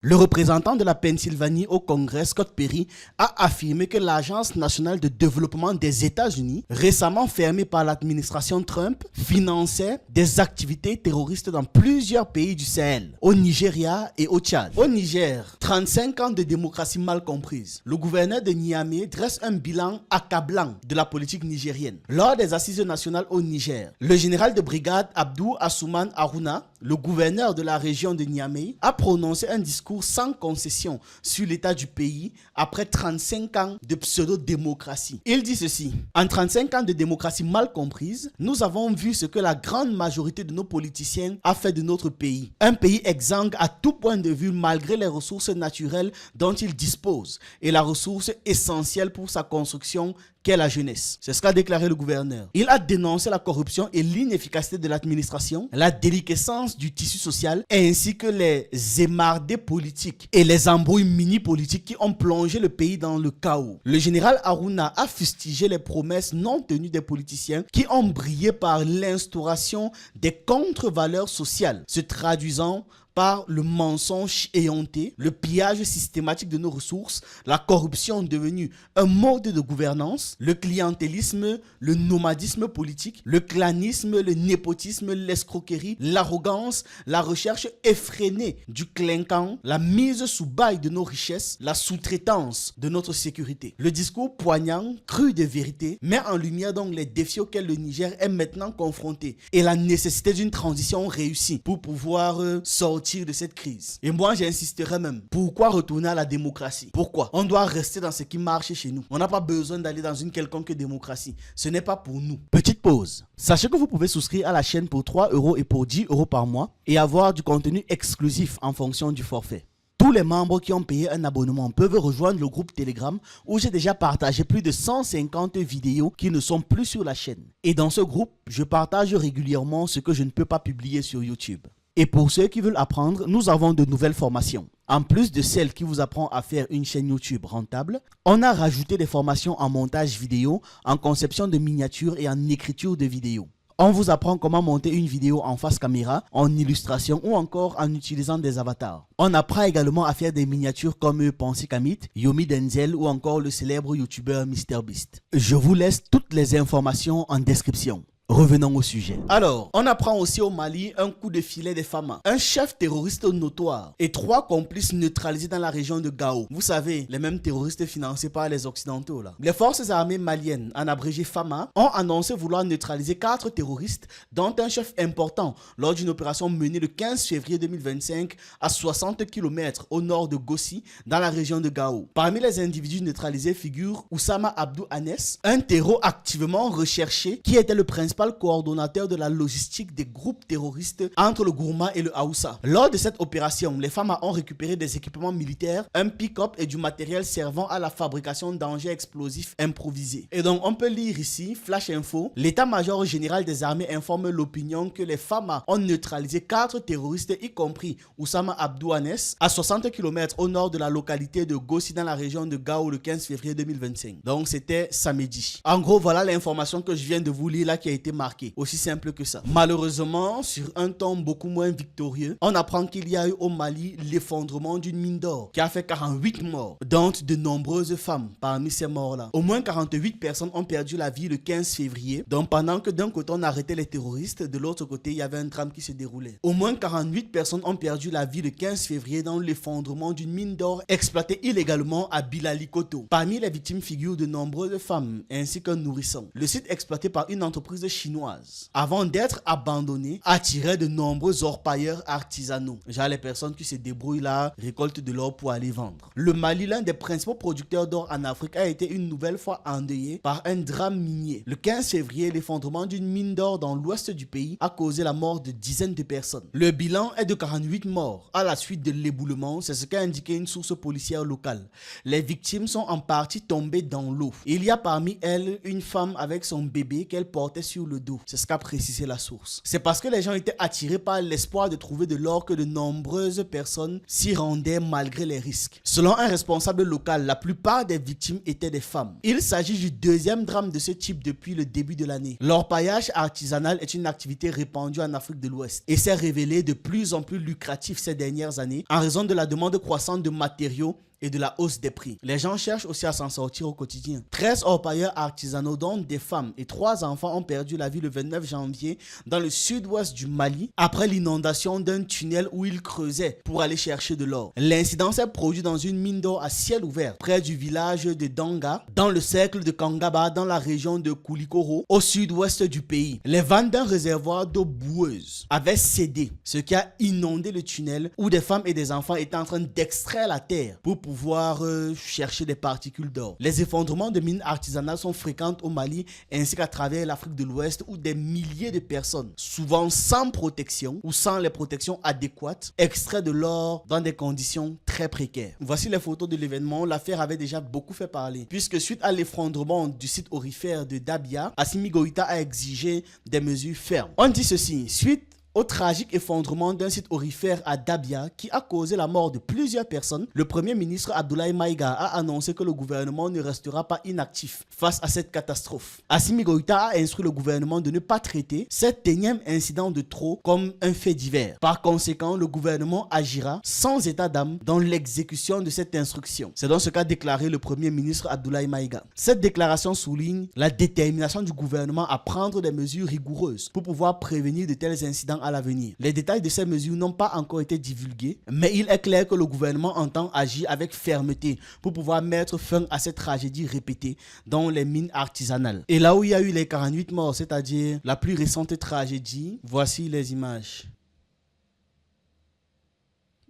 Le représentant de la Pennsylvanie au Congrès, Scott Perry, a affirmé que l'Agence nationale de développement des États-Unis, récemment fermée par l'administration Trump, finançait des activités terroristes dans plusieurs pays du Sahel, au Nigeria et au Tchad. Au Niger, 35 ans de démocratie mal comprise. Le gouverneur de Niamey dresse un bilan accablant de la politique nigérienne. Lors des assises nationales au Niger, le général de brigade Abdou Assouman Harouna, le gouverneur de la région de Niamey, a prononcé un discours sans concession sur l'état du pays après 35 ans de pseudo-démocratie. Il dit ceci: en 35 ans de démocratie mal comprise, nous avons vu ce que la grande majorité de nos politiciens a fait de notre pays. Un pays exsangue à tout point de vue malgré les ressources naturelles dont il dispose et la ressource essentielle pour sa construction qu'est la jeunesse. C'est ce qu'a déclaré le gouverneur. Il a dénoncé la corruption et l'inefficacité de l'administration, la déliquescence du tissu social, ainsi que les émardés politiques et les embrouilles mini-politiques qui ont plongé le pays dans le chaos. Le général Harouna a fustigé les promesses non tenues des politiciens qui ont brillé par l'instauration des contre-valeurs sociales, se traduisant par le mensonge éhonté, le pillage systématique de nos ressources, la corruption devenue un mode de gouvernance, le clientélisme, le nomadisme politique, le clanisme, le népotisme, l'escroquerie, l'arrogance, la recherche effrénée du clinquant, la mise sous bail de nos richesses, la sous-traitance de notre sécurité. Le discours poignant, cru de vérité, met en lumière donc les défis auxquels le Niger est maintenant confronté et la nécessité d'une transition réussie pour pouvoir sortir de cette crise. Et moi, j'insisterai même. Pourquoi retourner à la démocratie? Pourquoi? On doit rester dans ce qui marche chez nous. On n'a pas besoin d'aller dans une quelconque démocratie. Ce n'est pas pour nous. Petite pause. Sachez que vous pouvez souscrire à la chaîne pour 3 € et pour 10 € par mois et avoir du contenu exclusif en fonction du forfait. Tous les membres qui ont payé un abonnement peuvent rejoindre le groupe Telegram où j'ai déjà partagé plus de 150 vidéos qui ne sont plus sur la chaîne. Et dans ce groupe, je partage régulièrement ce que je ne peux pas publier sur YouTube. Et pour ceux qui veulent apprendre, nous avons de nouvelles formations. En plus de celle qui vous apprend à faire une chaîne YouTube rentable, on a rajouté des formations en montage vidéo, en conception de miniatures et en écriture de vidéos. On vous apprend comment monter une vidéo en face caméra, en illustration ou encore en utilisant des avatars. On apprend également à faire des miniatures comme Pensy Kamit, Yomi Denzel ou encore le célèbre youtubeur MrBeast. Je vous laisse toutes les informations en description. Revenons au sujet. Alors, on apprend aussi au Mali un coup de filet des Fama, un chef terroriste notoire et 3 complices neutralisés dans la région de Gao. Vous savez, les mêmes terroristes financés par les Occidentaux là. Les forces armées maliennes, en abrégé Fama, ont annoncé vouloir neutraliser 4 terroristes, dont un chef important lors d'une opération menée le 15 février 2025 à 60 km au nord de Gossi, dans la région de Gao. Parmi les individus neutralisés figure Oussama Abdou Anes, un terreau activement recherché qui était le principal coordonnateur de la logistique des groupes terroristes entre le Gourma et le Haoussa. Lors de cette opération, les femmes ont récupéré des équipements militaires, un pick-up et du matériel servant à la fabrication d'engins explosifs improvisés. Et donc, on peut lire ici, Flash Info, l'état-major général des armées informe l'opinion que les FAMA ont neutralisé 4 terroristes, y compris Oussama Abdou Anes, à 60 km au nord de la localité de Gossi dans la région de Gao le 15 février 2025. Donc, c'était samedi. En gros, voilà l'information que je viens de vous lire là qui a été marqué. Aussi simple que ça. Malheureusement, sur un ton beaucoup moins victorieux, on apprend qu'il y a eu au Mali l'effondrement d'une mine d'or qui a fait 48 morts, dont de nombreuses femmes parmi ces morts-là. Au moins 48 personnes ont perdu la vie le 15 février. Donc pendant que d'un côté on arrêtait les terroristes, de l'autre côté il y avait un drame qui se déroulait. Au moins 48 personnes ont perdu la vie le 15 février dans l'effondrement d'une mine d'or exploitée illégalement à Bilalikoto. Parmi les victimes figurent de nombreuses femmes ainsi qu'un nourrisson. Le site exploité par une entreprise chinoise, avant d'être abandonné, attirait de nombreux orpailleurs artisanaux. Genre les personnes qui se débrouillent là, récoltent de l'or pour aller vendre. Le Mali, l'un des principaux producteurs d'or en Afrique, a été une nouvelle fois endeuillé par un drame minier. Le 15 février, l'effondrement d'une mine d'or dans l'ouest du pays a causé la mort de dizaines de personnes. Le bilan est de 48 morts à la suite de l'éboulement, c'est ce qu'a indiqué une source policière locale. Les victimes sont en partie tombées dans l'eau. Il y a parmi elles une femme avec son bébé qu'elle portait sur sur le dos. C'est ce qu'a précisé la source. C'est parce que les gens étaient attirés par l'espoir de trouver de l'or que de nombreuses personnes s'y rendaient malgré les risques. Selon un responsable local, la plupart des victimes étaient des femmes. Il s'agit du deuxième drame de ce type depuis le début de l'année. L'orpaillage artisanal est une activité répandue en Afrique de l'Ouest et s'est révélé de plus en plus lucratif ces dernières années en raison de la demande croissante de matériaux et de la hausse des prix. Les gens cherchent aussi à s'en sortir au quotidien. 13 orpailleurs artisanaux, dont des femmes et 3 enfants, ont perdu la vie le 29 janvier dans le sud-ouest du Mali après l'inondation d'un tunnel où ils creusaient pour aller chercher de l'or. L'incident s'est produit dans une mine d'or à ciel ouvert près du village de Danga, dans le cercle de Kangaba, dans la région de Koulikoro, au sud-ouest du pays. Les vannes d'un réservoir d'eau boueuse avaient cédé, ce qui a inondé le tunnel où des femmes et des enfants étaient en train d'extraire la terre pour pouvoir chercher des particules d'or. Les effondrements de mines artisanales sont fréquents au Mali ainsi qu'à travers l'Afrique de l'Ouest où des milliers de personnes, souvent sans protection ou sans les protections adéquates, extraient de l'or dans des conditions très précaires. Voici les photos de l'événement. L'affaire avait déjà beaucoup fait parler puisque suite à l'effondrement du site aurifère de Dabia, Assimi Goïta a exigé des mesures fermes. On dit ceci: suite au tragique effondrement d'un site aurifère à Dabia qui a causé la mort de plusieurs personnes, le Premier ministre Abdoulaye Maïga a annoncé que le gouvernement ne restera pas inactif face à cette catastrophe. Assimi Goïta a instruit le gouvernement de ne pas traiter cet énième incident de trop comme un fait divers. Par conséquent, le gouvernement agira sans état d'âme dans l'exécution de cette instruction. C'est dans ce qu'a déclaré le Premier ministre Abdoulaye Maïga. Cette déclaration souligne la détermination du gouvernement à prendre des mesures rigoureuses pour pouvoir prévenir de tels incidents à l'avenir. Les détails de ces mesures n'ont pas encore été divulgués, mais il est clair que le gouvernement entend agir avec fermeté pour pouvoir mettre fin à cette tragédie répétée dans les mines artisanales. Et là où il y a eu les 48 morts, c'est-à-dire la plus récente tragédie, voici les images.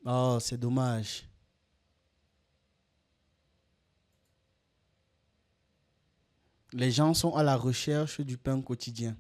Oh, c'est dommage. Les gens sont à la recherche du pain quotidien.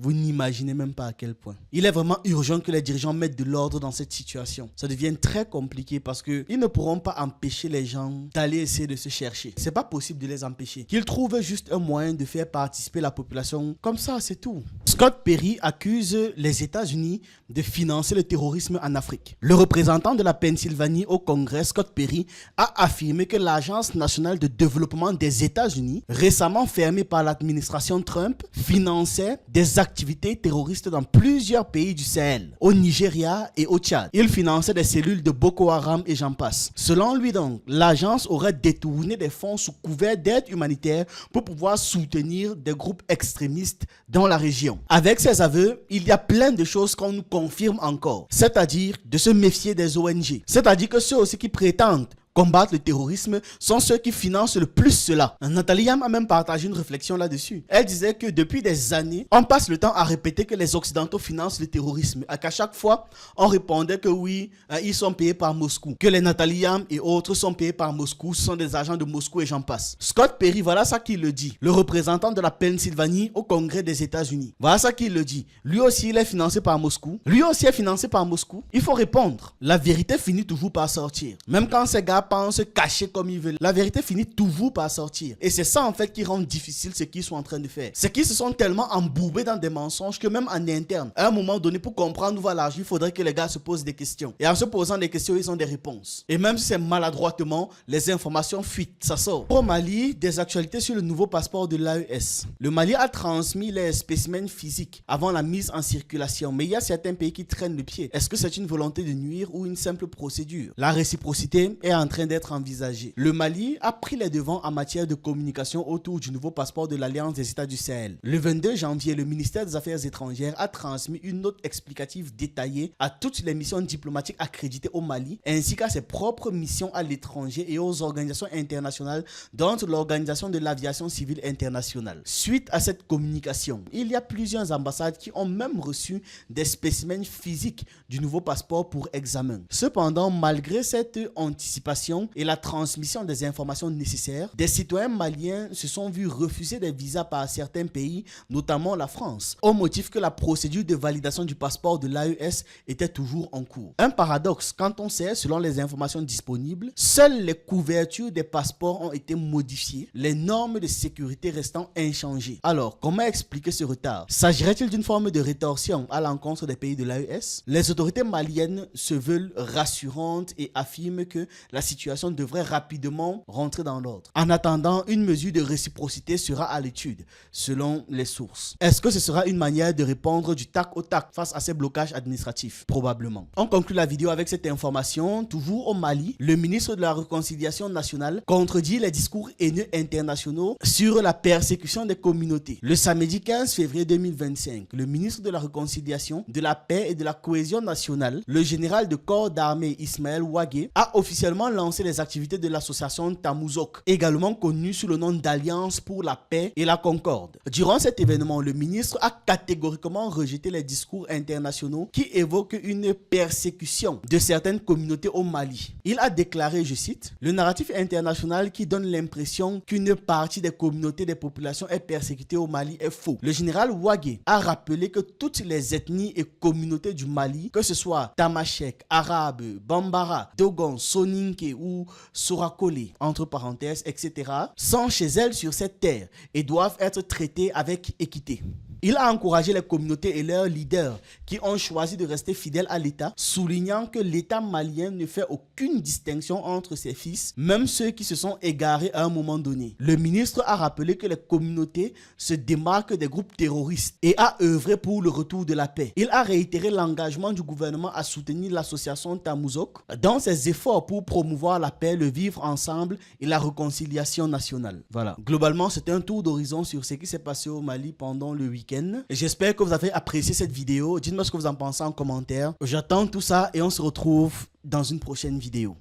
Vous n'imaginez même pas à quel point. Il est vraiment urgent que les dirigeants mettent de l'ordre dans cette situation. Ça devient très compliqué parce qu'ils ne pourront pas empêcher les gens d'aller essayer de se chercher. C'est pas possible de les empêcher. Qu'ils trouvent juste un moyen de faire participer la population. Comme ça, c'est tout. Scott Perry accuse les États-Unis de financer le terrorisme en Afrique. Le représentant de la Pennsylvanie au Congrès, Scott Perry, a affirmé que l'Agence nationale de développement des États-Unis, récemment fermée par l'administration Trump, finançait des activités terroristes dans plusieurs pays du Sahel, au Nigeria et au Tchad. Il finançait des cellules de Boko Haram et j'en passe. Selon lui donc, l'agence aurait détourné des fonds sous couvert d'aide humanitaire pour pouvoir soutenir des groupes extrémistes dans la région. Avec ces aveux, il y a plein de choses qu'on nous confirme encore, c'est-à-dire de se méfier des ONG, c'est-à-dire que ceux aussi qui prétendent combattre le terrorisme sont ceux qui financent le plus cela. Nathalie Yam a même partagé une réflexion là-dessus. Elle disait que depuis des années, on passe le temps à répéter que les Occidentaux financent le terrorisme. Et qu'à chaque fois, on répondait que oui, ils sont payés par Moscou. Que les Nathalie Yam et autres sont payés par Moscou, ce sont des agents de Moscou et j'en passe. Scott Perry, voilà ça qu'il le dit. Le représentant de la Pennsylvanie au Congrès des États-Unis. Voilà ça qu'il le dit. Lui aussi, il est financé par Moscou. Lui aussi est financé par Moscou. Il faut répondre. La vérité finit toujours par sortir. Même quand ces gars pensent cacher comme ils veulent, la vérité finit toujours par sortir. Et c'est ça en fait qui rend difficile ce qu'ils sont en train de faire. C'est qu'ils se sont tellement embourbés dans des mensonges que même en interne, à un moment donné, pour comprendre où va l'argent, il faudrait que les gars se posent des questions. Et en se posant des questions, ils ont des réponses. Et même si c'est maladroitement, les informations fuitent, ça sort. Au Mali, des actualités sur le nouveau passeport de l'AES. Le Mali a transmis les spécimens physiques avant la mise en circulation, mais il y a certains pays qui traînent le pied. Est-ce que c'est une volonté de nuire ou une simple procédure? La réciprocité est en train d'être envisagée. Le Mali a pris les devants en matière de communication autour du nouveau passeport de l'Alliance des États du Sahel. Le 22 janvier, le ministère des Affaires étrangères a transmis une note explicative détaillée à toutes les missions diplomatiques accréditées au Mali, ainsi qu'à ses propres missions à l'étranger et aux organisations internationales, dont l'Organisation de l'Aviation Civile Internationale. Suite à cette communication, il y a plusieurs ambassades qui ont même reçu des spécimens physiques du nouveau passeport pour examen. Cependant, malgré cette anticipation, circulation et la transmission des informations nécessaires, des citoyens maliens se sont vus refuser des visas par certains pays, notamment la France, au motif que la procédure de validation du passeport de l'AES était toujours en cours. Un paradoxe quand on sait, selon les informations disponibles, seules les couvertures des passeports ont été modifiées, les normes de sécurité restant inchangées. Alors, comment expliquer ce retard? S'agirait-il d'une forme de rétorsion à l'encontre des pays de l'AES? Les autorités maliennes se veulent rassurantes et affirment que la situation devrait rapidement rentrer dans l'ordre. En attendant, une mesure de réciprocité sera à l'étude, selon les sources. Est-ce que ce sera une manière de répondre du tac au tac face à ces blocages administratifs? Probablement. On conclut la vidéo avec cette information. Toujours au Mali, le ministre de la Réconciliation nationale contredit les discours haineux internationaux sur la persécution des communautés. Le samedi 15 février 2025, le ministre de la Réconciliation, de la Paix et de la Cohésion nationale, le général de corps d'armée Ismaël Ouagué, a officiellement lancé les activités de l'association Tamouzok, également connue sous le nom d'Alliance pour la paix et la concorde. Durant cet événement, le ministre a catégoriquement rejeté les discours internationaux qui évoquent une persécution de certaines communautés au Mali. Il a déclaré, je cite, « Le narratif international qui donne l'impression qu'une partie des communautés des populations est persécutée au Mali est faux. » Le général Ouagué a rappelé que toutes les ethnies et communautés du Mali, que ce soit Tamashek, Arabe, Bambara, Dogon, Soninké ou Sorakole, entre parenthèses, etc., sont chez elles sur cette terre et doivent être traitées avec équité. Il a encouragé les communautés et leurs leaders qui ont choisi de rester fidèles à l'État, soulignant que l'État malien ne fait aucune distinction entre ses fils, même ceux qui se sont égarés à un moment donné. Le ministre a rappelé que les communautés se démarquent des groupes terroristes et a œuvré pour le retour de la paix. Il a réitéré l'engagement du gouvernement à soutenir l'association Tamouzok dans ses efforts pour promouvoir la paix, le vivre ensemble et la réconciliation nationale. Voilà. Globalement, c'est un tour d'horizon sur ce qui s'est passé au Mali pendant le week-end. J'espère que vous avez apprécié cette vidéo. Dites-moi ce que vous en pensez en commentaire. J'attends tout ça et on se retrouve dans une prochaine vidéo.